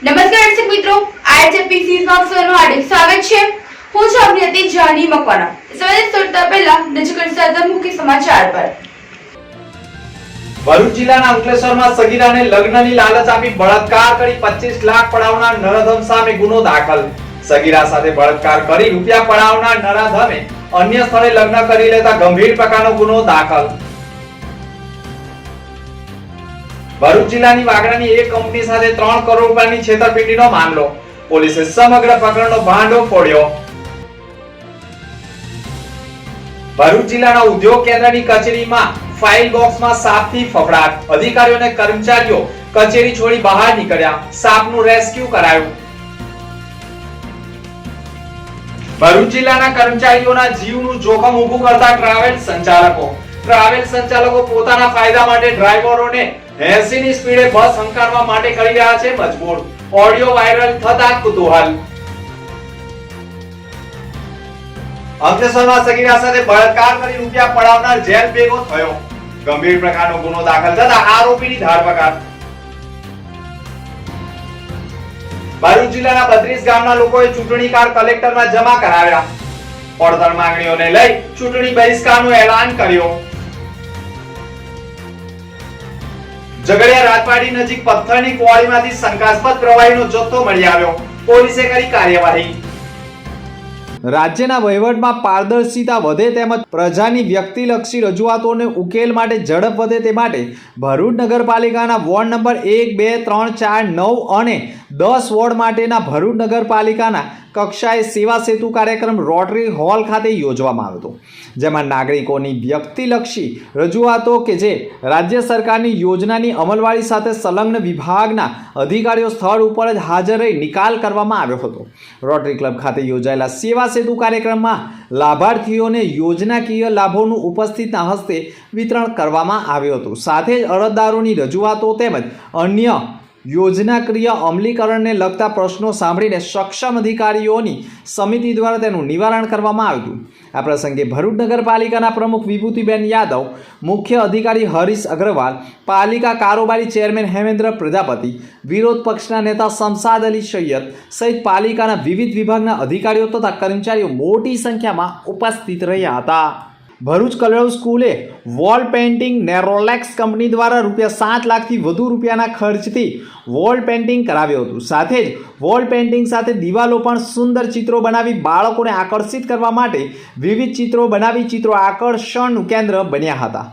નમસ્કાર દર્શક મિત્રો, આઈએચએપી સીઝન નું હાર્દિક સ્વાગત છે. હું છું અભિનેત્રી જાની મકવાણા. સવારે સુરતા પહેલા નજર સાથે મુખ્ય સમાચાર પર. ભરૂચ જિલ્લાના અંકલેશ્વરમાં સગીરાને લગ્નની લાલચ આપી બળાત્કાર કરી 25 લાખ પડાવનાર નરાધમ સામે ગુનો દાખલ. સગીરા સાથે બળાત્કાર કરી રૂપિયા પડાવનાર નરાધમે અન્ય સ્થળે લગ્ન કરી લેતા ગંભીર પ્રકારનો ગુનો દાખલ. ભરૂચ જિલ્લાની વાગડાની એક કંપની સાથે 3 કરોડ રૂપિયાની છેતરપિંડીનો મામલો. પોલીસે સમગ્ર પ્રકરણનો ભાંડો ફોડ્યો. ભરૂચ જિલ્લાના ઉદ્યોગ કેન્દ્રની કચેરીમાં ફાઇલ બોક્સમાં સાપથી ફફડાટ. અધિકારીઓ અને કર્મચારીઓ કચેરી છોડી બહાર નીકળ્યા. સાપનું રેસ્ક્યુ કરાયું. ભરૂચ જિલ્લાના કર્મચારીઓના જીવનું જોખમ ઊભું કરતા ટ્રાવેલ સંચાલકો પોતાના ફાયદા માટે ડ્રાઈવરોને 80 ની સ્પીડે બસ હંકારવા માટે કરી રહ્યા છે મજબૂર. ઓડિયો વાયરલ થતા કુતૂહલ. અંકલેશ્વરમાં સગીરા સાથે બળાત્કાર કરી રૂપિયા પડાવનાર જેલ ભેગો થયો. ગંભીર પ્રકારનો ગુનો દાખલ થતા આરોપીની ધરપકડ. ભરૂચ જિલ્લાના 32 ગામના લોકોએ ચૂંટણી કાર્ડ કલેક્ટરમાં જમા કરાવ્યા. પડતર માંગણીઓને લઈ ચૂંટણી બહિષ્કારનું એલાન કર્યું. ઝઘડિયા રાજપાડી નજીક પથ્થરની કુવાડીમાંથી શંકાસ્પદ પ્રવાહીનો જથ્થો મળી આવ્યો. પોલીસે કરી કાર્યવાહી. રાજ્યના વહીવટમાં પારદર્શિતા વધે તેમજ પ્રજાની વ્યક્તિલક્ષી રજૂઆતોને ઉકેલ માટે ઝડપ વધે તે માટે ભરૂચ નગરપાલિકાના વોર્ડ નંબર 1, 2, 3, 4, 9 અને 10 વોર્ડ માટેના ભરૂચ નગરપાલિકાના કક્ષાએ સેવા સેતુ કાર્યક્રમ રોટરી હોલ ખાતે યોજવામાં આવ્યો હતો. જેમાં નાગરિકોની વ્યક્તિલક્ષી રજૂઆતો કે જે રાજ્ય સરકારની યોજનાની અમલવારી સાથે સંલગ્ન વિભાગના અધિકારીઓ સ્થળ ઉપર જ હાજર રહી નિકાલ કરવામાં આવ્યો હતો. રોટરી ક્લબ ખાતે યોજાયેલા સેવા સેતુ કાર્યક્રમમાં લાભાર્થીઓને યોજનાકીય લાભોનું ઉપસ્થિતના હસ્તે વિતરણ કરવામાં આવ્યું હતું. સાથે જ અરજદારોની રજૂઆતો તેમજ અન્ય યોજનાકીય અમલીકરણને લગતા પ્રશ્નો સાંભળીને સક્ષમ અધિકારીઓની સમિતિ દ્વારા તેનું નિવારણ કરવામાં આવ્યું. આ પ્રસંગે ભરૂચ નગરપાલિકાના પ્રમુખ વિભૂતિબેન યાદવ, મુખ્ય અધિકારી હરીશ અગ્રવાલ, પાલિકા કારોબારી ચેરમેન હેમેન્દ્ર પ્રજાપતિ, વિરોધ પક્ષના નેતા શમશાદ અલી સૈયદ સહિત પાલિકાના વિવિધ વિભાગના અધિકારીઓ તથા કર્મચારીઓ મોટી સંખ્યામાં ઉપસ્થિત રહ્યા હતા. ભરૂચ કલરવ સ્કૂલે વોલ પેઇન્ટિંગ નેરોલેક્સ કંપની દ્વારા ₹7 લાખથી વધુ રૂપિયાના ખર્ચથી વોલ પેઇન્ટિંગ કરાવ્યું હતું. સાથે જ વોલ પેઇન્ટિંગ સાથે દિવાલો પણ સુંદર ચિત્રો બનાવી બાળકોને આકર્ષિત કરવા માટે વિવિધ ચિત્રો બનાવી ચિત્રો આકર્ષણનું કેન્દ્ર બન્યા હતા.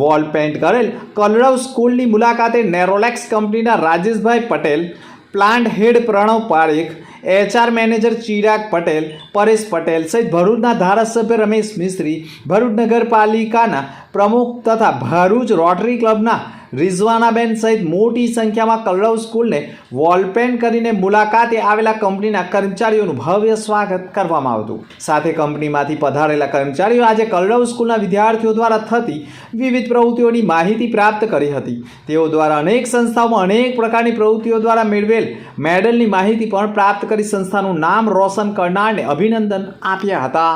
વોલ પેઇન્ટ કરેલ કલરવ સ્કૂલની મુલાકાતે નેરોલેક્સ કંપનીના રાજેશભાઈ પટેલ, પ્લાન્ટ હેડ પ્રણવ પારેખ, HR મેનેજર ચિરાગ પટેલ, પરેશ પટેલ સહિત ભરૂચના ધારાસભ્ય રમેશ મિસ્ત્રી, ભરૂચ નગરપાલિકાના પ્રમુખ તથા ભરૂચ રોટરી ક્લબના રિઝવાનાબેન સહિત મોટી સંખ્યામાં કલરવ સ્કૂલને વોલપેન્ટ કરીને મુલાકાતે આવેલા કંપનીના કર્મચારીઓનું ભવ્ય સ્વાગત કરવામાં આવ્યું. સાથે કંપનીમાંથી પધારેલા કર્મચારીઓ આજે કલરવ સ્કૂલના વિદ્યાર્થીઓ દ્વારા થતી વિવિધ પ્રવૃત્તિઓની માહિતી પ્રાપ્ત કરી હતી. તેઓ દ્વારા અનેક સંસ્થાઓમાં અનેક પ્રકારની પ્રવૃત્તિઓ દ્વારા મેળવેલ મેડલની માહિતી પણ પ્રાપ્ત કરી સંસ્થાનું નામ રોશન કરનારને અભિનંદન આપ્યા હતા.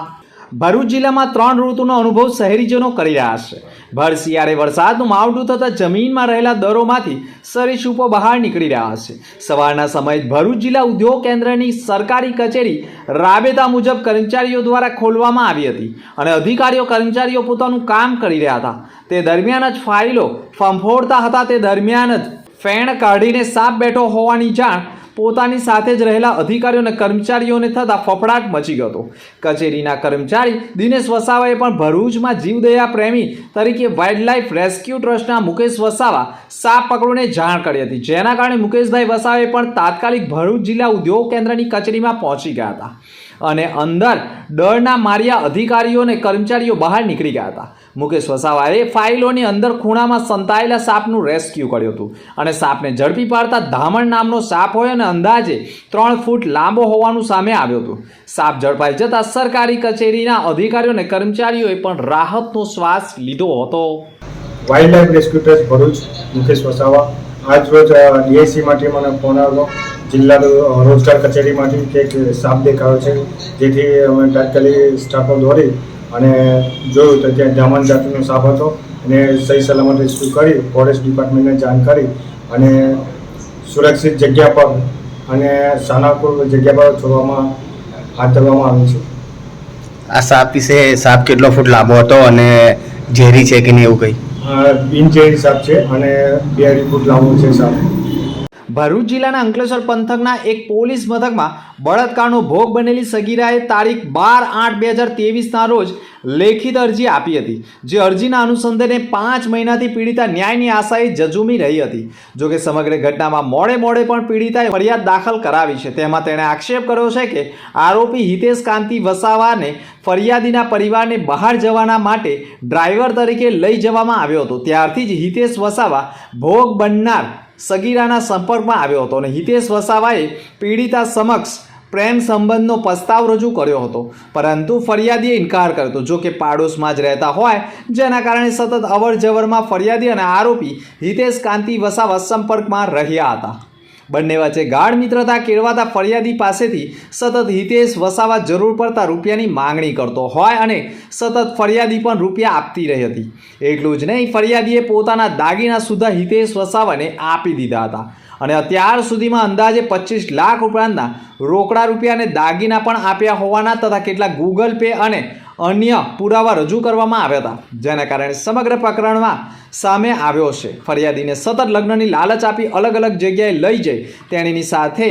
ભરૂચ જિલ્લામાં 3 ઋતુનો અનુભવ શહેરીજનો કરી રહ્યા છે. ભર શિયાળે વરસાદનું માવઠું થતાં જમીનમાં રહેલા દરોમાંથી સરીસૃપો બહાર નીકળી રહ્યા છે. સવારના સમયે ભરૂચ જિલ્લા ઉદ્યોગ કેન્દ્રની સરકારી કચેરી રાબેતા મુજબ કર્મચારીઓ દ્વારા ખોલવામાં આવી હતી અને અધિકારીઓ કર્મચારીઓ પોતાનું કામ કરી રહ્યા હતા. તે દરમિયાન જ ફાઇલો ફંફોડતા હતા. તે દરમિયાન જ ફેણ કાઢીને સાપ બેઠો હોવાની જાણ પોતાની સાથે જ રહેલા અધિકારીઓ અને કર્મચારીઓને થતા ફફડાટ મચી ગયો હતો. કચેરીના કર્મચારી દિનેશ વસાવાએ પણ ભરૂચમાં જીવદયા પ્રેમી તરીકે વાઇલ્ડલાઇફ રેસ્ક્યુ ટ્રસ્ટના મુકેશ વસાવા સાપ પકડોને જાણ કરી હતી. જેના કારણે મુકેશભાઈ વસાવાએ પણ તાત્કાલિક ભરૂચ જિલ્લા ઉદ્યોગ કેન્દ્રની કચેરીમાં પહોંચી ગયા હતા અને અંદર ડરના માર્યા અધિકારીઓ અને કર્મચારીઓ બહાર નીકળી ગયા હતા. મુકેશ વસાવાએ ફાઇલોની અંદર ખૂણામાં સંતાયેલા સાપનું રેસ્ક્યુ કર્યું હતું અને સાપને ઝડપી પાડતા ધામણ નામનો સાપ હોય અને અંદાજે 3 ફૂટ લાંબો હોવાનું સામે આવ્યું હતું. સાપ ઝડપાઈ જતા સરકારી કચેરીના અધિકારીઓ અને કર્મચારીઓએ પણ રાહતનો શ્વાસ લીધો હતો. Wildlife rescue trust Bharuch, Mukesh Vasava. આજ રોજ DIC માંથી મને ફોન આવ્યો જિલ્લા રોજગાર કચેરીમાંથી કે એક સાપ દેખાયો છે, જેથી અમે તાત્કાલિક સ્ટાફો દોડી અને જોયું તો ત્યાં જામન જાતિનો સાપ હતો અને સહી સલામત રેસ્ક્યુ કરી ફોરેસ્ટ ડિપાર્ટમેન્ટને જાણ કરી અને સુરક્ષિત જગ્યા પર અને સાનાપુર જગ્યા પર છોડવામાં હાથ ધરવામાં આવ્યું છે. આ સાપ વિશે સાપ કેટલો ફૂટ લાંબો હતો અને ઝેરી છે કે નહીં એવું કંઈ? બિનઝેરી સાપ છે અને 2 અઢી ફૂટ લાંબો છે સાપ. ભરૂચ જિલ્લાના અંકલેશ્વર પંથકના એક પોલીસ મથકમાં બળાત્કારનો ભોગ બનેલી સગીરાએ તારીખ 12/8/2023ના રોજ લેખિત અરજી આપી હતી. જે અરજીના અનુસંધાને 5 મહિનાથી પીડિતા ન્યાયની આશાએ ઝઝૂમી રહી હતી. જોકે સમગ્ર ઘટનામાં મોડે પણ પીડિતાએ ફરિયાદ દાખલ કરાવી છે. તેમાં તેણે આક્ષેપ કર્યો છે કે આરોપી હિતેશ કાંતિ વસાવાને ફરિયાદીના પરિવારને બહાર જવાના માટે ડ્રાઈવર તરીકે લઈ જવામાં આવ્યો હતો. ત્યારથી જ હિતેશ વસાવા ભોગ બનનાર સગીરાના સંપર્કમાં આવ્યો હતો અને હિતેશ વસાવાએ પીડિતા સમક્ષ પ્રેમ સંબંધનો પ્રસ્તાવ રજૂ કર્યો હતો, પરંતુ ફરિયાદીએ ઇનકાર કર્યો હતો. જો કે પાડોશમાં જ રહેતા હોય જેના કારણે સતત અવરજવરમાં ફરિયાદી અને આરોપી હિતેશ કાંતિ વસાવા સંપર્કમાં રહ્યા હતા. બંને વચ્ચે ગાઢ મિત્રતા કેળવાતા ફરિયાદી પાસેથી સતત હિતેશ વસાવા જરૂર પડતા રૂપિયાની માંગણી કરતો હોય અને સતત ફરિયાદી પણ રૂપિયા આપતી રહી હતી. એટલું જ નહીં, ફરિયાદીએ પોતાના દાગીના સુદ્ધા હિતેશ વસાવાને આપી દીધા હતા અને અત્યાર સુધીમાં અંદાજે 25 લાખ ઉપરાંતના રોકડા રૂપિયા અને દાગીના પણ આપ્યા હોવાના તથા કેટલાક ગૂગલ પે અને અન્ય પુરાવા રજૂ કરવામાં આવ્યા હતા, જેના કારણે સમગ્ર પ્રકરણમાં સામે આવ્યો છે. ફરિયાદીને સતત લગ્નની લાલચ આપી અલગ અલગ જગ્યાએ લઈ જઈ તેણીની સાથે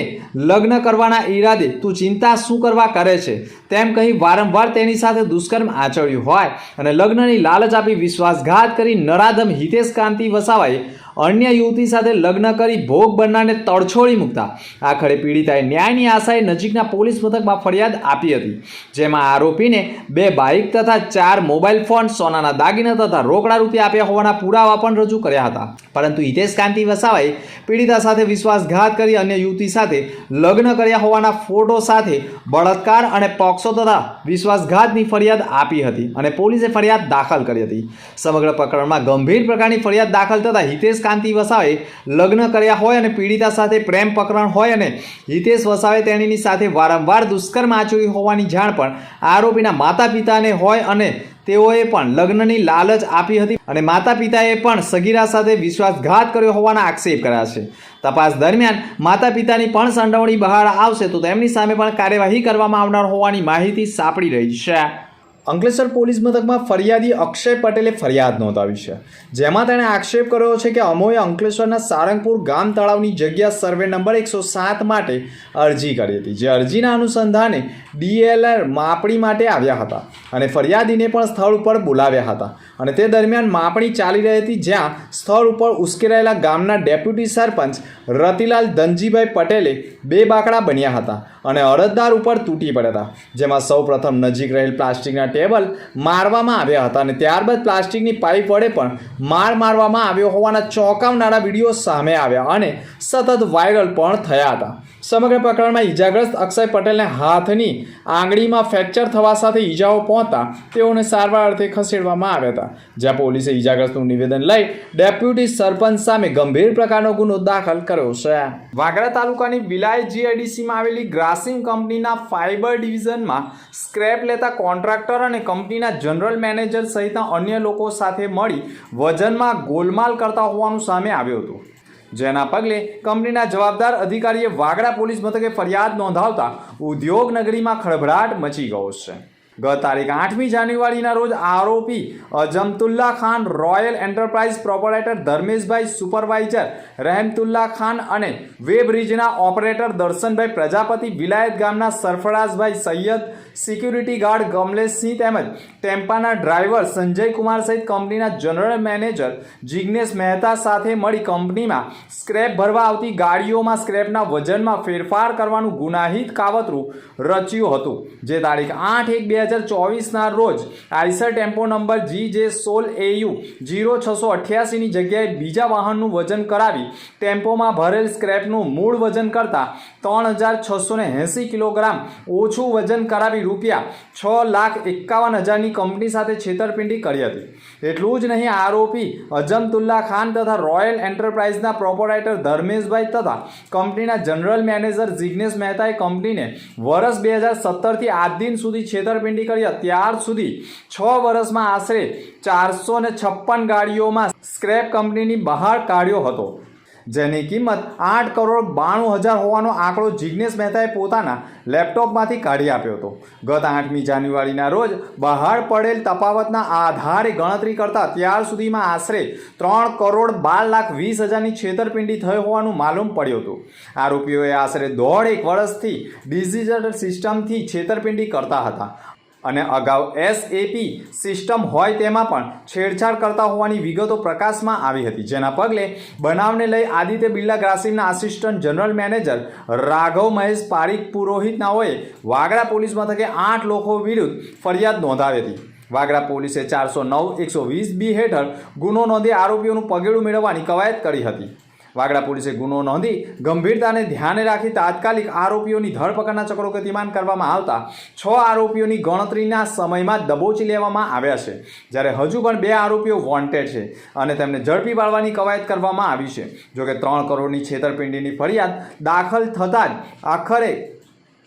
લગ્ન કરવાના ઈરાદે તું ચિંતા શું કરવા કરે છે તેમ કહી વારંવાર તેની સાથે દુષ્કર્મ આચર્યું હોય અને લગ્નની લાલચ આપી વિશ્વાસઘાત કરી નરાધમ હિતેશ કાંતિ વસાવાએ અન્ય યુવતી સાથે લગ્ન કરી ભોગ બનનારને તડછોડી મૂકતા આખરે પીડિતાએ ન્યાયની આશાએ નજીકના પોલીસ મથકમાં ફરિયાદ આપી હતી. જેમાં આરોપીને 2 બાઇક તથા 4 મોબાઈલ ફોન, સોનાના દાગીના તથા રોકડા રૂપિયા આપ્યા હોવાના પુરાવા પણ રજૂ કર્યા હતા. પરંતુ હિતેશ કાંતિ વસાવાએ પીડિતા સાથે વિશ્વાસઘાત કરી અન્ય યુવતી સાથે લગ્ન કર્યા હોવાના ફોટો સાથે બળાત્કાર અને પોક્સો તથા વિશ્વાસઘાતની ફરિયાદ આપી હતી અને પોલીસે ફરિયાદ દાખલ કરી હતી. સમગ્ર પ્રકરણમાં ગંભીર પ્રકારની ફરિયાદ દાખલ થતાં હિતેશ કાંતિ વસાવાએ લગ્ન કર્યા હોય અને પીડિતા સાથે પ્રેમ પ્રકરણ હોય અને હિતેશ વસાવાએ તેણીની સાથે વારંવાર દુષ્કર્મ આચર્યું હોવાની જાણ પણ આરોપીના માતા પિતાને હોય અને તેઓએ પણ લગ્નની લાલચ આપી હતી અને માતા પિતાએ પણ સગીરા સાથે વિશ્વાસઘાત કર્યો હોવાના આક્ષેપ કર્યા છે. તપાસ દરમિયાન માતા પિતાની પણ સંડોવણી બહાર આવશે તો તેમની સામે પણ કાર્યવાહી કરવામાં આવનાર હોવાની માહિતી સાંપડી રહી છે. અંકલેશ્વર પોલીસ મથકમાં ફરિયાદી અક્ષય પટેલે ફરિયાદ નોંધાવી છે, જેમાં તેણે આક્ષેપ કર્યો છે કે અમોએ અંકલેશ્વરના સારંગપુર ગામ તળાવની જગ્યા સર્વે નંબર 107 માટે અરજી કરી હતી. જે અરજીના અનુસંધાને DLR માપણી માટે આવ્યા હતા અને ફરિયાદીને પણ સ્થળ ઉપર બોલાવ્યા હતા અને તે દરમિયાન માપણી ચાલી રહી હતી, જ્યાં સ્થળ ઉપર ઉશ્કેરાયેલા ગામના ડેપ્યુટી સરપંચ રતિલાલ ધનજીભાઈ પટેલે 2 બાકડા બન્યા હતા અને અરજદાર ઉપર તૂટી પડ્યા હતા. જેમાં સૌપ્રથમ નજીક રહેલ પ્લાસ્ટિકના ટેબલ મારવામાં આવ્યા હતા અને ત્યારબાદ પ્લાસ્ટિકની પાઇપ વડે પણ મારવામાં આવ્યો હોવાના ચોંકાવનારા વિડીયો સામે આવ્યા અને સતત વાયરલ પણ થયા હતા. સમગ્ર પ્રકરણમાં ઈજાગ્રસ્ત અક્ષય પટેલને હાથની આંગળીમાં ફ્રેક્ચર થવા સાથે ઈજાઓ પહોંચતા તેઓને સારવાર અર્થે ખસેડવામાં આવ્યા હતા, જ્યાં પોલીસે ઈજાગ્રસ્તનું નિવેદન લઈ ડેપ્યુટી સરપંચ સામે ગંભીર પ્રકારનો ગુનો દાખલ કર્યો છે. વાગરા તાલુકાની વિલાયત GIDCમાં આવેલી ગ્રાસિમ કંપનીના ફાઇબર ડિવિઝનમાં સ્ક્રેપ લેતા કોન્ટ્રાક્ટર અને કંપનીના જનરલ મેનેજર સહિતના અન્ય લોકો સાથે મળી વજનમાં ગોલમાલ કરતા હોવાનું સામે આવ્યું હતું. જેના પગલે કંપનીના જવાબદાર અધિકારીએ વાગરા પોલીસ મથકે ફરિયાદ નોંધાવતા ઉદ્યોગ નગરીમાં ખળભળાટ મચી ગયો છે. ગત તારીખ 8મી જાન્યુઆરીના રોજ આરોપી Ajmatullah Khan, royal enterprise proprietor ધર્મેશભાઈ, સુપરવાઇઝર રહેમતુલ્લા ખાન અને વેબ બ્રિજના ઓપરેટર દર્શનભાઈ પ્રજાપતિ, વિલાયત ગામના સરફરાઝભાઈ સૈયદ, સિક્યુરિટી ગાર્ડ કમલેશસિંહ તેમજ ટેમ્પાના ડ્રાઈવર સંજય કુમાર સહિત કંપનીના જનરલ મેનેજર જિગ્નેશ મહેતા સાથે મળી કંપનીમાં સ્ક્રેપ ભરવા આવતી ગાડીઓમાં સ્ક્રેપના વજનમાં ફેરફાર કરવાનું ગુનાહિત કાવતરું રચ્યું હતું. જે તારીખ 8/1/2024ના રોજ આઈસર ટેમ્પો નંબર GJ16AU 0688ની જગ્યાએ બીજા વાહનનું વજન કરાવી ટેમ્પોમાં ભરેલ સ્ક્રેપનું મૂળ વજન કરતાં 3680 કિલોગ્રામ ઓછું વજન કરાવી રૂપિયા 6,51,000ની કંપની સાથે છેતરપિંડી કરી હતી. એટલું જ નહીં, આરોપી અજમતુલ્લા ખાન તથા રોયલ એન્ટરપ્રાઇઝના પ્રોપરાઇટર ધર્મેશભાઈ તથા કંપનીના જનરલ મેનેજર જિગ્નેશ મહેતાએ કંપનીને વર્ષ 2017થી આજ દિન સુધી છેતરપિંડી કરી ત્યાર સુધી 6 વર્ષમાં આશરે 456 ગાડીઓમાં સ્ક્રેપ કંપનીની બહાર કાઢ્યો હતો. જેની કિંમત 8,92,00,000 હોવાનો આંકડો જિજ્ઞેશ મહેતાએ પોતાના લેપટોપમાંથી કાઢી આપ્યો હતો. ગત 8મી જાન્યુઆરીના રોજ બહાર પડેલ તફાવતના આધારે ગણતરી કરતા ત્યાર સુધીમાં આશરે 3,12,20,000ની છેતરપિંડી થઈ હોવાનું માલુમ પડ્યું હતું. આરોપીઓએ આશરે 1.5 વર્ષથી ડિજિટલ સિસ્ટમથી છેતરપિંડી કરતા હતા અને અગાઉ SAP સિસ્ટમ હોય તેમાં પણ છેડછાડ કરતા હોવાની વિગતો પ્રકાશમાં આવી હતી. જેના પગલે બનાવને લઈ આદિત્ય બિરલા ગ્રાસિમના assistant general manager Raghav Mahesh Parikh Purohit નાઓએ વાગરા પોલીસ મથકે 8 લોકો વિરુદ્ધ ફરિયાદ નોંધાવી હતી. વાગરા પોલીસે 409-120B હેઠળ ગુનો નોંધી આરોપીઓનું પગેડું મેળવવાની કવાયત કરી હતી. વાગડા પોલીસે ગુનો નોંધી ગંભીરતાને ધ્યાને રાખી તાત્કાલિક આરોપીઓની ધરપકડના ચક્રો ગતિમાન કરવામાં આવતા 6 આરોપીઓની ગણતરીના સમયમાં દબોચી લેવામાં આવ્યા છે, જ્યારે હજુ પણ 2 આરોપીઓ વોન્ટેડ છે અને તેમને ઝડપી પાડવાની કવાયત કરવામાં આવી છે. જોકે 3 કરોડની છેતરપિંડીની ફરિયાદ દાખલ થતાં જ આખરે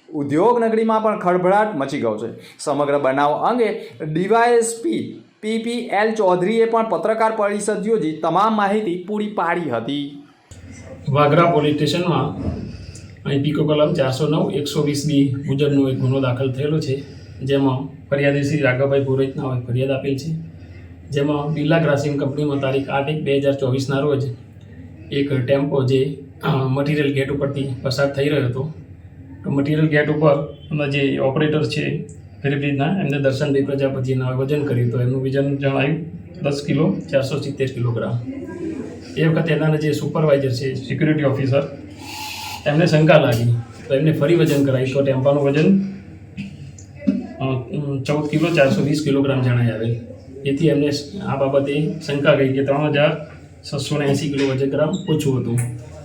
ઉદ્યોગ નગરીમાં પણ ખળભળાટ મચી ગયો છે. સમગ્ર બનાવ અંગે DYSP PPL ચૌધરીએ પણ પત્રકાર પરિષદ યોજી તમામ માહિતી પૂરી પાડી હતી. વાગરા પોલીસ સ્ટેશનમાં અહીં પીકો કલમ 409-120B મુજબનો એક ગુનો દાખલ થયેલો છે, જેમાં ફરિયાદી શ્રી રાઘવભાઈ પુરોહિતના ફરિયાદ આપેલ છે. જેમાં બિરલા ગ્રાસિમ કંપનીમાં તારીખ 8/1/2024ના રોજ એક ટેમ્પો જે મટીરિયલ ગેટ ઉપરથી પસાર થઈ રહ્યો હતો, તો મટીરિયલ ગેટ ઉપર જે ઓપરેટર છે ગરીબરીજના એમને દર્શનભાઈ પ્રજાપતિના વજન કર્યું તો એમનું વજન જણાયું 10 કિલો 470 કિલોગ્રામ. એ વખતે એના જે સુપરવાઇઝર છે સિક્યુરિટી ઓફિસર એમને શંકા લાગી તો એમને ફરી વજન કરાવી તો ટેમ્પાનું વજન 14 કિલો 420 કિલોગ્રામ જણાઈ આવેલ. એથી એમને આ બાબતે શંકા ગઈ કે 3,680 કિલો વજન ઓછું હતું.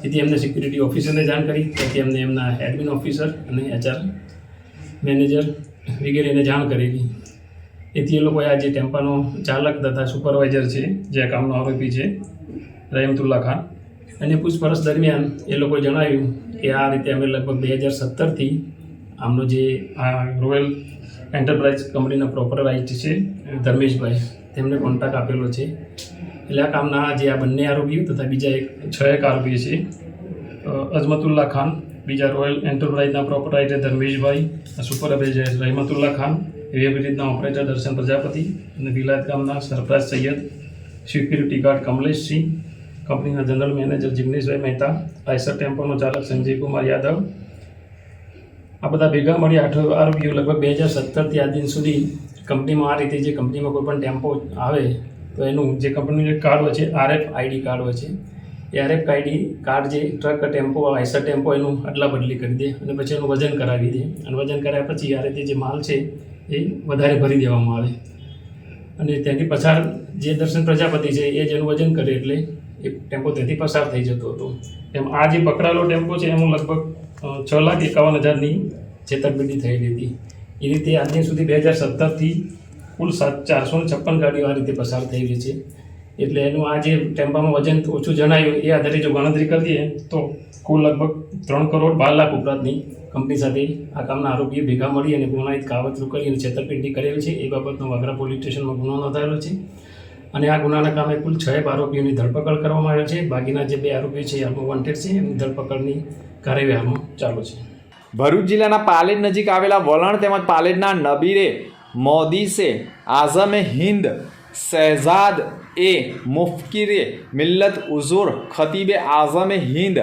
એથી એમને સિક્યુરિટી ઓફિસરને જાણ કરી. તેથી એમને એમના એડમિન ઓફિસર અને HR મેનેજર વગેરેને જાણ કરેલી. એથી એ લોકોએ આ જે ટેમ્પાનો ચાલક તથા સુપરવાઇઝર છે જે આ કામનો આરોપી છે રહેમતુલ્લા ખાન, અને પૂછપરછ દરમિયાન એ લોકોએ જણાવ્યું કે આ રીતે અમે લગભગ 2017થી આમનો જે આ રોયલ એન્ટરપ્રાઇઝ કંપનીના પ્રોપરાઇઝર છે ધર્મેશભાઈ તેમને કોન્ટ્રાક્ટ આપેલો છે. એટલે આ કામના જે આ બંને આરોપીઓ તથા બીજા 6 આરોપીઓ છે અજમતુલ્લા ખાન, બીજા રોયલ એન્ટરપ્રાઇઝના પ્રોપરાઇટર ધર્મેશભાઈ, સુપરવાઇઝર રહેમતુલ્લા ખાન, એવી રીતના ઓપરેટર દર્શન પ્રજાપતિ અને વિલાયત ગામના સરફરાજ સૈયદ, સિક્યુરિટી ગાર્ડ કમલેશસિંહ, કંપનીના જનરલ મેનેજર જિગ્નેશભાઈ મહેતા, આઈસર ટેમ્પોનો ચાલક સંજયકુમાર યાદવ. આ બધા ભેગા મળી 8 આરોપીઓ લગભગ 2017થી આજ દિન સુધી કંપનીમાં આ રીતે જે કંપનીમાં કોઈ પણ ટેમ્પો આવે તો એનું જે કંપનીનું જે કાર્ડ હોય છે RFID કાર્ડ હોય છે, એ RFID કાર્ડ જે ટ્રક ટેમ્પો આઈસર ટેમ્પો એનું અદલા બદલી કરી દે અને પછી એનું વજન કરાવી દે અને વજન કરાવ્યા પછી આ રીતે જે માલ છે એ વધારે ભરી દેવામાં આવે અને ત્યાંથી પસાર જે દર્શન પ્રજાપતિ છે એ જેનું વજન કરે એટલે એ ટેમ્પો ત્યાંથી પસાર થઈ જતો હતો. એમ આ જે પકડાયેલો ટેમ્પો છે એનું લગભગ 6,51,000ની છેતરપિંડી થયેલી હતી. એ રીતે આજ દિન સુધી 2017થી કુલ 456 ગાડીઓ આ રીતે પસાર થયેલી છે. એટલે એનું આ જે ટેમ્પામાં વજન ઓછું જણાયું એ આધારે જો ગણતરી કરી દઈએ તો કુલ લગભગ 3,12,00,000 ઉપરાંતની કંપની સાથે આ કામના આરોપીઓ ભેગા મળી અને ગુનાહિત કાવતરું કરી અને છેતરપિંડી કરેલ છે. એ બાબતનો વાગરા પોલીસ સ્ટેશનમાં ગુનો નોંધાયેલો છે અને આ ગુનાના કામે કુલ 6 આરોપીઓની ધરપકડ કરવામાં આવેલ છે. બાકીના જે 2 આરોપીઓ છે હાલમાં વોન્ટેડ છે, એમની ધરપકડની કાર્યવાહી હાલમાં ચાલુ છે. ભરૂચ જિલ્લાના પાલેજ નજીક આવેલા વલણ તેમજ પાલેજના નબીરે મોદીસે આઝમે હિન્દ શહેજાદ એ મુફકીરે મિલ્લત ઉઝુર ખતીબે આઝમે હિન્દ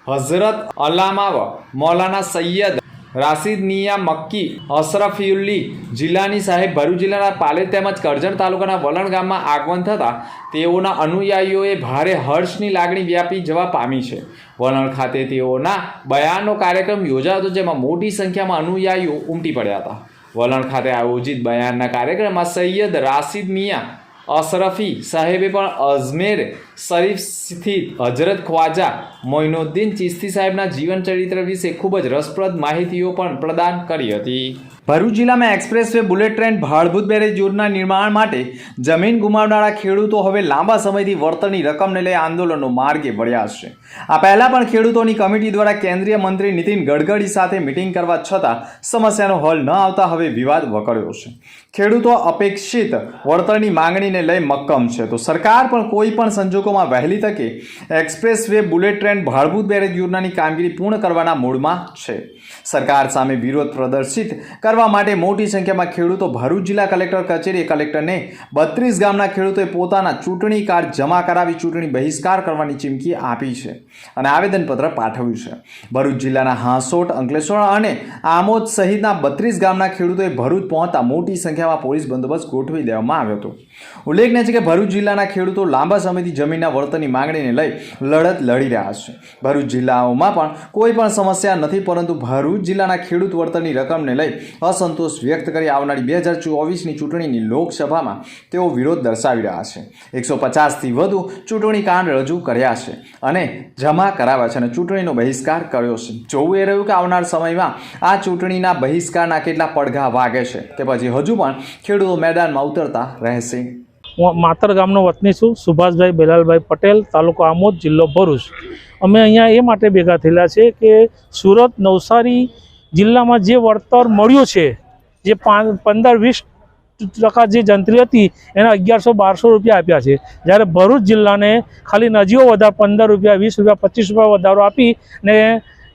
હઝરત અલ્લામા મૌલાના સૈયદ રાશિદ મિયા મક્કી અશરફિયુલ્લી જિલ્લાની સાહેબ ભરૂચ જિલ્લાના પાલેજ તેમજ કરજણ તાલુકાના વલણ ગામમાં આગમન થતાં તેઓના અનુયાયીઓએ ભારે હર્ષની લાગણી વ્યાપી જવા પામી છે. વલણ ખાતે તેઓના બયાનનો કાર્યક્રમ યોજાયો હતો, જેમાં મોટી સંખ્યામાં અનુયાયીઓ ઉમટી પડ્યા હતા. વલણ ખાતે આયોજિત બયાનના કાર્યક્રમમાં સૈયદ રાશિદ મિયા અશરફી સાહેબે પણ અજમેર શરીફ સ્થિત હજરત ખ્વાજા મોઇનુદ્દીન ચિશ્તી સાહેબના જીવન ચરિત્ર વિશે ખૂબ જ રસપ્રદ માહિતીઓ પણ પ્રદાન કરી હતી. ભરૂચ જિલ્લામાં express way bullet train Bhadbhut barrage યોજના નિર્માણ માટે જમીન ગુમાવનારા ખેડૂતો હવે લાંબા સમયથી વળતરની રકમને લઈ આંદોલનનો માર્ગે વળ્યા છે. આ પહેલા પણ ખેડૂતોની કમિટી દ્વારા કેન્દ્રીય મંત્રી નીતિન ગડકરી સાથે મિટિંગ કરવા છતાં સમસ્યાનો હલ ન આવતા હવે વિવાદ વકર્યો છે. ખેડૂતો અપેક્ષિત વળતરની માંગણીને લઈ મક્કમ છે, તો સરકાર પણ કોઈ પણ સંજોગોમાં વહેલી તકે express way bullet train Bhadbhut barrage યોજનાની કામગીરી પૂર્ણ કરવાના મૂડમાં છે. સરકાર સામે વિરોધ પ્રદર્શિત કરવા માટે મોટી સંખ્યામાં ખેડૂતો ભરૂચ જિલ્લા કલેક્ટર કચેરીએ કલેક્ટરને 32 ગામના ખેડૂતોએ પોતાના ચૂંટણી કાર્ડ જમા કરાવી ચૂંટણી બહિષ્કાર કરવાની ચીમકી આપી છે અને આવેદનપત્ર પાઠવ્યું છે. ભરૂચ જિલ્લાના હાંસોટ, અંકલેશ્વર અને આમોદ સહિતના 32 ગામના ખેડૂતોએ ભરૂચ પહોંચતા મોટી સંખ્યામાં પોલીસ બંદોબસ્ત ગોઠવી દેવામાં આવ્યો હતો. ઉલ્લેખનીય છે કે ભરૂચ જિલ્લાના ખેડૂતો લાંબા સમયથી જમીનના વળતરની માંગણીને લઈ લડત લડી રહ્યા છે. ભરૂચ જિલ્લાઓમાં પણ કોઈ પણ સમસ્યા નથી, પરંતુ ભરૂચ જિલ્લાના ખેડૂત વળતરની રકમને લઈ અસંતોષ વ્યક્ત કરી આવનારી 2024ની ચૂંટણીની લોકસભામાં તેઓ વિરોધ દર્શાવી રહ્યા છે. 150થી વધુ ચૂંટણી કાર્ડ રજૂ કર્યા છે અને જમા કરાવ્યા છે અને ચૂંટણીનો બહિષ્કાર કર્યો છે. જોવું એ રહ્યું કે આવનાર સમયમાં આ ચૂંટણીના બહિષ્કારના કેટલા પડઘા વાગે છે, તે પછી હજુ પણ ખેડૂતો મેદાનમાં ઉતરતા રહેશે. હું માતર ગામનો વતની છું, સુભાષભાઈ બેલાલભાઈ પટેલ, તાલુકો આમોદ, જિલ્લો ભરૂચ. અમે અહીંયા એ માટે ભેગા થયેલા છે કે સુરત, નવસારી જિલ્લામાં જે વળતર મળ્યું છે, જે 15-20% જે જંત્રી હતી એના 1100-1200 રૂપિયા આપ્યા છે, જ્યારે ભરૂચ જિલ્લાને ખાલી નજીવો વધારો 15 રૂપિયા, 20 રૂપિયા, 25 રૂપિયા વધારો આપી ને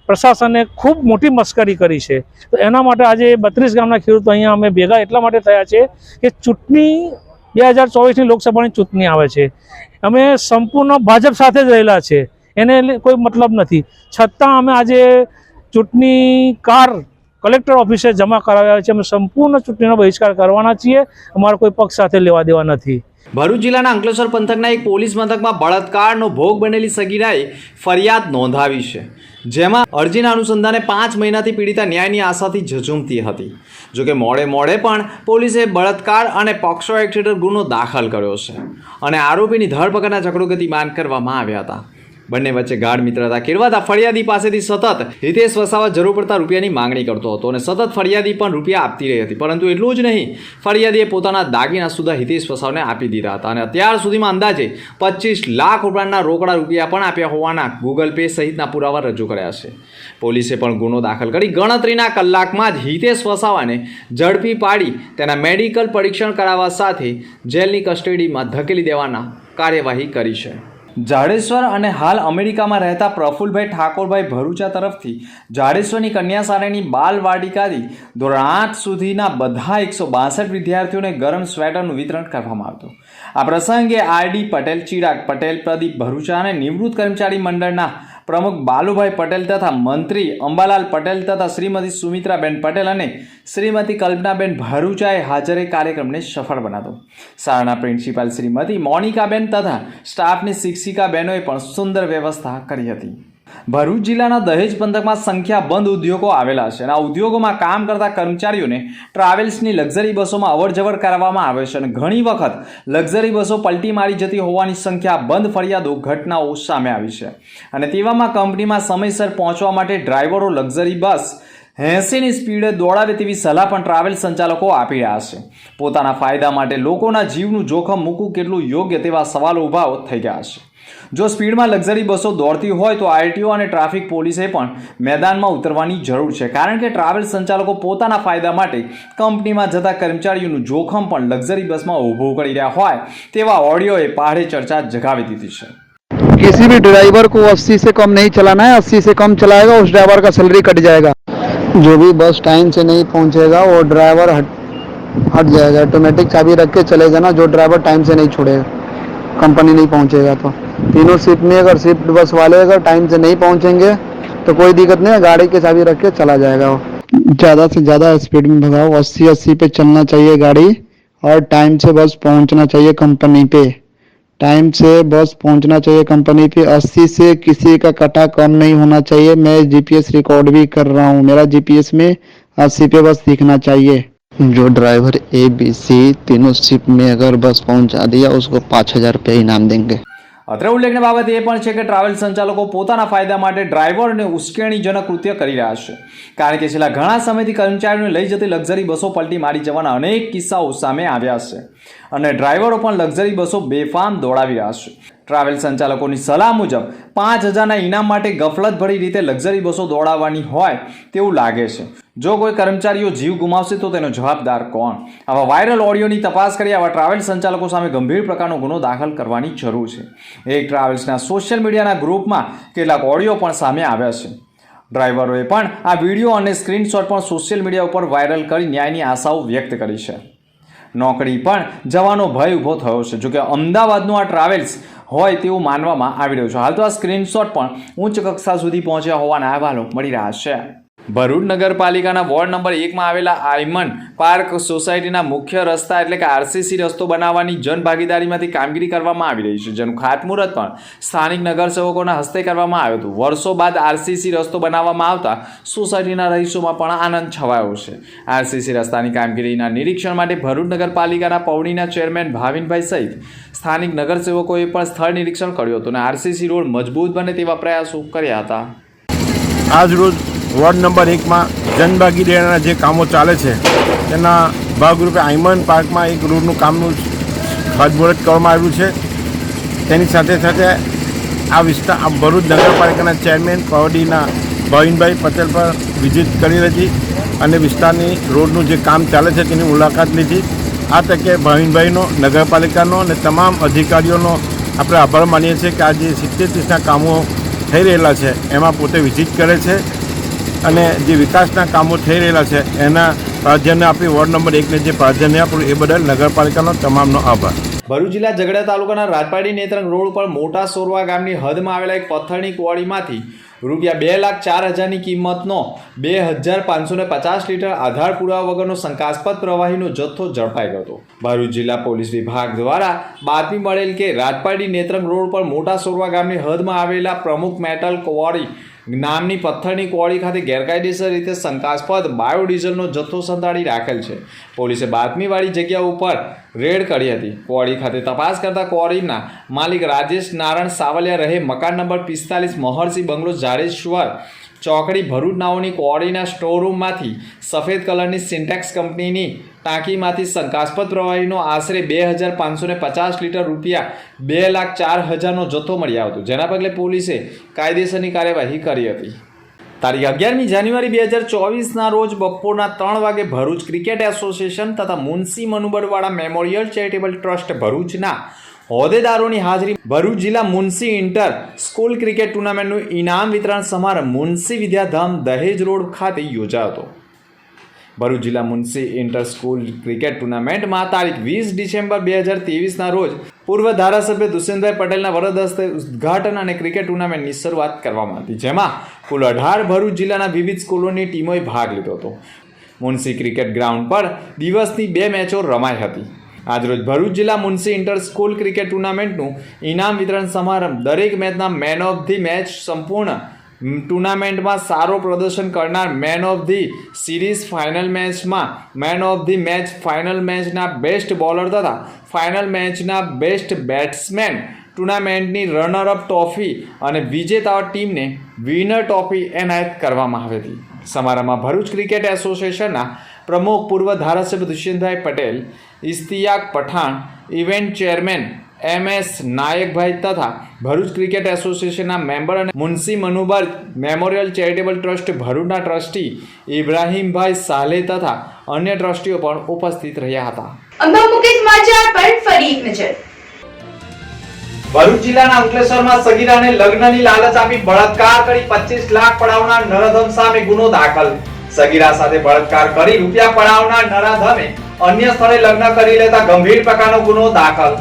પ્રશાસને ખૂબ મોટી મશ્કરી કરી છે. તો એના માટે આજે 32 ગામના ખેડૂતો અહીંયા અમે ભેગા એટલા માટે થયા છે કે ચૂંટણી 2024ની લોકસભાની ચૂંટણી આવે છે. અમે સંપૂર્ણ ભાજપ સાથે જ રહેલા છે, એને કોઈ મતલબ નથી, છતાં અમે આજે ચૂંટણી કાર્ડ કલેક્ટર ઓફિસે જમા કરાવ્યા છે. અમે સંપૂર્ણ ચૂંટણીનો બહિષ્કાર કરવાના છીએ, અમારા કોઈ પક્ષ સાથે લેવા દેવા નથી. ભરૂચ જિલ્લાના અંકલેશ્વર પંથકના એક પોલીસ મથકમાં બળાત્કારનો ભોગ બનેલી સગીરાએ ફરિયાદ નોંધાવી છે, જેમાં અરજીના અનુસંધાને 5 મહિનાથી પીડિતા ન્યાયની આશાથી ઝઝૂમતી હતી. જોકે મોડે પણ પોલીસે બળાત્કાર અને પોક્સો એક્ટ હેઠળ ગુનો દાખલ કર્યો છે અને આરોપીની ધરપકડના ચક્રો ગતિમાન કરવામાં આવ્યા હતા. બંને વચ્ચે ગાઢ મિત્રતા કેળવાતા ફરિયાદી પાસેથી સતત હિતેશ વસાવા જરૂર પડતા રૂપિયાની માંગણી કરતો હતો અને સતત ફરિયાદી પણ રૂપિયા આપતી રહી હતી. પરંતુ એટલું જ નહીં, ફરિયાદીએ પોતાના દાગીના સુધા હિતેશ વસાવાને આપી દીધા હતા અને અત્યાર સુધીમાં અંદાજે 25 લાખ રૂપિયાના રોકડા રૂપિયા પણ આપ્યા હોવાના ગૂગલ પે સહિતના પુરાવા રજૂ કર્યા છે. પોલીસે પણ ગુનો દાખલ કરી ગણતરીના કલાકમાં જ હિતેશ વસાવાને ઝડપી પાડી તેના મેડિકલ પરીક્ષણ કરાવવા સાથે જેલની કસ્ટડીમાં ધકેલી દેવાના કાર્યવાહી કરી છે. જાડેશ્વર અને હાલ અમેરિકામાં રહેતા પ્રફુલભાઈ ઠાકોરભાઈ ભરૂચા તરફથી જાડેશ્વરની કન્યાશાળાની બાલવાટિકાથી ધોરણ 8 સુધીના બધા 162 વિદ્યાર્થીઓને ગરમ સ્વેટરનું વિતરણ કરવામાં આવ્યું. આ પ્રસંગે આરડી પટેલ, ચિરાગ પટેલ, પ્રદીપ ભરૂચા અને નિવૃત્ત કર્મચારી મંડળના પ્રમુખ બાલુભાઈ પટેલ તથા મંત્રી અંબાલાલ પટેલ તથા શ્રીમતી સુમિત્રાબેન પટેલ અને શ્રીમતી કલ્પનાબેન ભરૂચાએ હાજરે કાર્યક્રમને સફળ બનાવ્યો. શાળાના પ્રિન્સિપાલ શ્રીમતી મોનિકાબેન તથા સ્ટાફની શિક્ષિકા બહેનોએ પણ સુંદર વ્યવસ્થા કરી હતી. ભરૂચ જિલ્લાના દહેજ પંથકમાં સંખ્યાબંધ ઉદ્યોગો આવેલા છે અને આ ઉદ્યોગોમાં કામ કરતા કર્મચારીઓને ટ્રાવેલ્સની લક્ઝરી બસોમાં અવરજવર કરવામાં આવે છે અને ઘણી વખત લક્ઝરી બસો પલટી મારી જતી હોવાની સંખ્યાબંધ ફરિયાદો, ઘટનાઓ સામે આવી છે અને તેવામાં કંપનીમાં સમયસર પહોંચવા માટે ડ્રાઈવરો લક્ઝરી બસ 80ની સ્પીડે દોડાવે તેવી સલાહ પણ ટ્રાવેલ સંચાલકો આપી રહ્યા છે. પોતાના ફાયદા માટે લોકોના જીવનું જોખમ મૂકવું કેટલું યોગ્ય તેવા સવાલો ઊભા થઈ ગયા છે. જો સ્પીડમાં લક્ઝરી બસો દોડતી હોય તો આરટીઓ અને ટ્રાફિક પોલીસે પણ મેદાનમાં ઉતરવાની જરૂર છે, કારણ કે ટ્રાવેલ સંચાલકો પોતાના ફાયદા માટે કંપનીમાં જતા કર્મચારીઓનું જોખમ પણ લક્ઝરી બસમાં ઊભું કરી રહ્યા હોય તેવા ઓડિયોએ પહાડે ચર્ચા જગાવી દીધી છે. किसी भी ड्राइवर को 80 से कम नहीं चलाना है, 80 से कम चलाएगा उस ड्राइवर का सैलरी कट जाएगा. जो भी बस टाइम से नहीं पहुंचेगा वो ड्राइवर हट जाएगा. ऑटोमेटिक चाबी रख के चलेगा ना, जो ड्राइवर टाइम से नहीं छोड़ेगा, कंपनी नहीं पहुंचेगा तो. तीनों शिफ्ट में अगर शिफ्ट बस वाले अगर टाइम से नहीं पहुंचेंगे तो कोई दिक्कत नहीं है, गाड़ी की चाबी रख के चला जाएगा वो. ज़्यादा से ज़्यादा स्पीड में भगाओ, 80 पे चलना चाहिए गाड़ी और टाइम से बस पहुंचना चाहिए कंपनी पे. टाइम से बस पहुंचना चाहिए कंपनी पे. 80 से किसी का कटा कम नहीं होना चाहिए. मैं जीपीएस रिकॉर्ड भी कर रहा हूँ, मेरा जीपीएस में 80 पे बस दिखना चाहिए. जो ड्राइवर ए बी सी तीनों शिफ्ट में अगर बस पहुंचा दिया उसको 5000 रुपये इनाम देंगे. અત્રે ઉલ્લેખનીય બાબત એ પણ છે કે ટ્રાવેલ સંચાલકો પોતાના ફાયદા માટે ડ્રાઈવરને ઉશ્કેરણીજનક કૃત્ય કરી રહ્યા છે, કારણ કે છેલ્લા ઘણા સમયથી કર્મચારીઓને લઈ જતી લક્ઝરી બસો પલટી મારી જવાના અનેક કિસ્સાઓ સામે આવ્યા છે અને ડ્રાઈવરો પણ લક્ઝરી બસો બેફામ દોડાવી રહ્યા છે. ટ્રાવેલ સંચાલકોની સલાહ મુજબ 5,000ના ઇનામ માટે ગફલતભરી રીતે લક્ઝરી બસો દોડાવવાની હોય તેવું લાગે છે. જો કોઈ કર્મચારીઓ જીવ ગુમાવશે તો તેનો જવાબદાર કોણ? આવા વાયરલ ઓડિયોની તપાસ કરી આવા ટ્રાવેલ સંચાલકો સામે ગંભીર પ્રકારનો ગુનો દાખલ કરવાની જરૂર છે. એક ટ્રાવેલ્સના સોશિયલ મીડિયાના ગ્રુપમાં કેટલાક ઓડિયો પણ સામે આવ્યા છે. ડ્રાઈવરોએ પણ આ વિડીયો અને સ્ક્રીનશોટ પણ સોશિયલ મીડિયા ઉપર વાયરલ કરી ન્યાયની આશાઓ વ્યક્ત કરી છે. નોકરી પણ જવાનો ભય ઊભો થયો છે. જોકે અમદાવાદનું આ ટ્રાવેલ્સ હોય તેવું માનવામાં આવી રહ્યું છે. હાલ તો આ સ્ક્રીનશોટ પણ ઉચ્ચ કક્ષા સુધી પહોંચ્યા હોવાના અહેવાલો મળી રહ્યા છે. ભરૂચ નગરપાલિકાના વોર્ડ નંબર 1માં આવેલા આયમન પાર્ક સોસાયટીના મુખ્ય રસ્તા એટલે કે આરસીસી રસ્તો બનાવવાની જનભાગીદારીમાંથી કામગીરી કરવામાં આવી રહી છે, જેનું ખાતમુહૂર્ત પણ સ્થાનિક નગરસેવકોના હસ્તે કરવામાં આવ્યું હતું. વર્ષો બાદ આરસીસી રસ્તો બનાવવામાં આવતા સોસાયટીના રહીશોમાં પણ આનંદ છવાયો છે. આરસીસી રસ્તાની કામગીરીના નિરીક્ષણ માટે ભરૂચ નગરપાલિકાના પૌડીના ચેરમેન ભાવિનભાઈ સહિત સ્થાનિક નગરસેવકોએ પણ સ્થળ નિરીક્ષણ કર્યું હતું અને આરસીસી રોડ મજબૂત બને તેવા પ્રયાસો કર્યા હતા. આજ રોજ વોર્ડ નંબર 1માં જનભાગીદારીના જે કામો ચાલે છે તેના ભાગરૂપે આયમન પાર્કમાં એક રોડનું કામનું ખાતમુહૂર્ત કરવામાં આવ્યું છે. તેની સાથે સાથે આ વિસ્તાર ભરૂચ નગરપાલિકાના ચેરમેન પૌડીના ભાવિનભાઈ પટેલ પર વિઝિટ કરી હતી અને વિસ્તારની રોડનું જે કામ ચાલે છે તેની મુલાકાત લીધી. આ તકે ભાવિનભાઈનો, નગરપાલિકાનો અને તમામ અધિકારીઓનો આપણે આભાર માનીએ છીએ કે આ જે 70-30ના કામો થઈ રહેલા છે એમાં પોતે વિઝિટ કરે છે અને જે વિકાસના કામો થઈ રહેલા છે એના પ્રાધાન્ય આપી વોર્ડ નંબર 1ને જે પ્રાધાન્ય આપ્યું એ બદલ નગરપાલિકાનો તમામનો આભાર. ભરૂચ જિલ્લા ઝઘડા તાલુકાના રાજપાડી નેત્રંગ રોડ પર મોટા સોરવા ગામની હદમાં આવેલા એક પથ્થરની ક્વોરીમાંથી રૂપિયા 2,04,000ની કિંમતનો 2,550 લીટર આધાર પુરાવા વગરનો શંકાસ્પદ પ્રવાહીનો જથ્થો ઝડપાઈ ગયો હતો. ભરૂચ જિલ્લા પોલીસ વિભાગ દ્વારા બાતમી મળેલ કે રાજપાડી નેત્રંગ રોડ પર મોટા સોરવા ગામની હદમાં આવેલા પ્રમુખ મેટલ ક્વોરી નામની પથ્થરની ક્વોરી ખાતે ગેરકાયદેસર રીતે શંકાસ્પદ બાયોડીઝલનો જથ્થો સંતાડી રાખેલ છે. પોલીસે બાતમીવાળી જગ્યા ઉપર રેડ કરી હતી. ક્વોરી ખાતે તપાસ કરતા ક્વોરીના માલિક રાજેશ નારાયણ સાવલિયા રહે મકાન નંબર 45 મહર્ષિ બંગલો જાડેશ્વર ચોકડી ભરૂચ નાઓની ક્વોરીના સ્ટોરરૂમમાંથી સફેદ કલરની સિન્ટેક્સ કંપનીની ટાંકીમાંથી શંકાસ્પદ પ્રવાહીનો આશરે 2,550 લીટર રૂપિયા 2,04,000નો જથ્થો મળી આવ્યો હતો, જેના પગલે પોલીસે કાયદેસરની કાર્યવાહી કરી હતી. તારીખ 11મી જાન્યુઆરી 2024ના રોજ બપોરના 3 વાગે ભરૂચ ક્રિકેટ એસોસિએશન તથા મુનસી મનુબરવાડા મેમોરિયલ ચેરિટેબલ ટ્રસ્ટ ભરૂચના હોદ્દેદારોની હાજરી ભરૂચ જિલ્લા મુનસી ઇન્ટર સ્કૂલ ક્રિકેટ ટુર્નામેન્ટનું ઇનામ વિતરણ સમારંભ મુનસી વિદ્યાધામ દહેજ રોડ ખાતે યોજાયો હતો. ભરૂચ જિલ્લા મુનસી ઇન્ટર સ્કૂલ ક્રિકેટ ટુર્નામેન્ટમાં તારીખ 20 ડિસેમ્બર 2023ના રોજ પૂર્વ ધારાસભ્ય દુષ્યંતભાઈ પટેલના વરદ હસ્તે ઉદ્ઘાટન અને ક્રિકેટ ટુર્નામેન્ટની શરૂઆત કરવામાં હતી, જેમાં કુલ 18 ભરૂચ જિલ્લાના વિવિધ સ્કૂલોની ટીમોએ ભાગ લીધો હતો. મુનસી ક્રિકેટ ગ્રાઉન્ડ પર દિવસની 2 મેચો રમાઈ હતી. આજરોજ ભરૂચ જિલ્લા મુનસી ઇન્ટર સ્કૂલ ક્રિકેટ ટુર્નામેન્ટનું ઇનામ વિતરણ સમારંભ દરેક મેચના મેન ઓફ ધી મેચ, સંપૂર્ણ ટુર્નામેન્ટમાં સારો પ્રદર્શન કરનાર man of the series, final મેચમાં man of the match, final મેચના બેસ્ટ બોલર તથા ફાઇનલ મેચના બેસ્ટ બેટ્સમેન, ટુર્નામેન્ટની રનરઅપ ટ્રોફી અને વિજેતા ટીમને વિનર ટ્રોફી એનાયત કરવામાં આવી હતી. સમારંભમાં ભરૂચ ક્રિકેટ એસોસિએશનના પ્રમુખ પૂર્વ ધારાસભ્ય દુષ્યંતભાઈ Patel, Ishtiyaq Pathan, event chairman MS નાયકભાઈ તથા ભરૂચ ક્રિકેટ એસોસિએશનના મેમ્બર અને Munshi Manubar memorial charitable trust ભરૂચના ટ્રસ્ટી ઇબ્રાહીમભાઈ સાલે તથા અન્ય ટ્રસ્ટીઓ પણ ઉપસ્થિત રહ્યા હતા. અંબા મુકેશ સમાચાર પર ફરી એક નજર. ભરૂચ જિલ્લાના અંકલેશ્વરમાં સગીરાને લગ્નની લાલચ આપી બળાત્કાર કરી 25 લાખ પડાવનાર નરાધમ સામે ગુનો દાખલ. સગીરા સાથે બળાત્કાર કરી રૂપિયા પડાવનાર નરાધમે અન્ય સ્થળે લગ્ન કરી લેતા ગંભીર પ્રકારનો ગુનો દાખલ.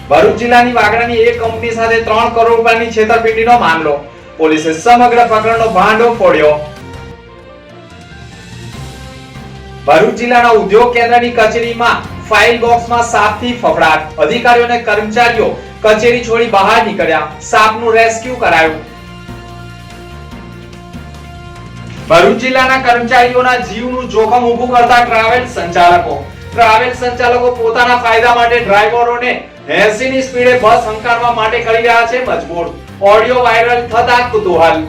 ભરૂચ જિલ્લાની વાગડાની એક કંપની સાથે 3 કરોડ રૂપિયાની છેતરપિંડીનો મામલો. પોલીસે સમગ્ર પ્રકરણનો ભાંડો ફોડ્યો. ભરૂચ જિલ્લાના ઉદ્યોગ કેન્દ્રની કચેરીમાં ફાઇલ બોક્સમાં સાપથી ફફડાટ. અધિકારીઓ અને કર્મચારીઓ કચેરી છોડી બહાર નીકળ્યા. સાપનું રેસ્ક્યુ કરાયું. ભરૂચ જિલ્લાના કર્મચારીઓના જીવનું જોખમ ઊભું કરતા ટ્રાવેલ સંચાલકો. ટ્રાવેલ સંચાલકો પોતાના ફાયદા માટે ડ્રાઈવરોને 80 ની સ્પીડે બસ હંકારવા માટે કરી રહ્યા છે મજબૂર. ઓડિયો વાયરલ થતા કુતૂહલ.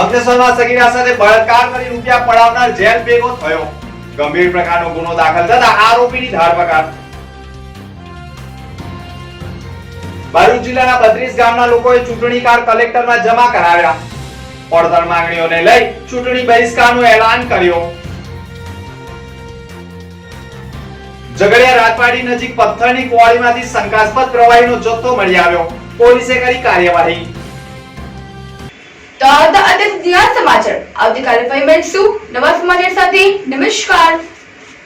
અંકલેશ્વરમાં સગીરા સાથે બળાત્કાર કરી રૂપિયા પડાવનાર જેલ ભેગો થયો. ગંભીર પ્રકારનો ગુનો દાખલ થતા આરોપીની ધરપકડ. ભરૂચ જિલ્લાના 32 ગામના લોકોએ ચૂંટણી કાર્ડ કલેક્ટરમાં જમા કરાવ્યા. પડતર માંગણીઓને લઈ ચૂંટણી બહિષ્કારનું એલાન કર્યું. ઝઘડિયા રાજવાડી નજીક પથ્થરની કુવાડીમાંથી શંકાસ્પદ પ્રવાહીનો જથ્થો મળી આવ્યો. પોલીસે કરી કાર્યવાહી. તો આ હતા અત્યાર સુધીના સમાચાર. આવતીકાલે ફરી મળીશું નવા સમાચાર સાથે. નમસ્કાર.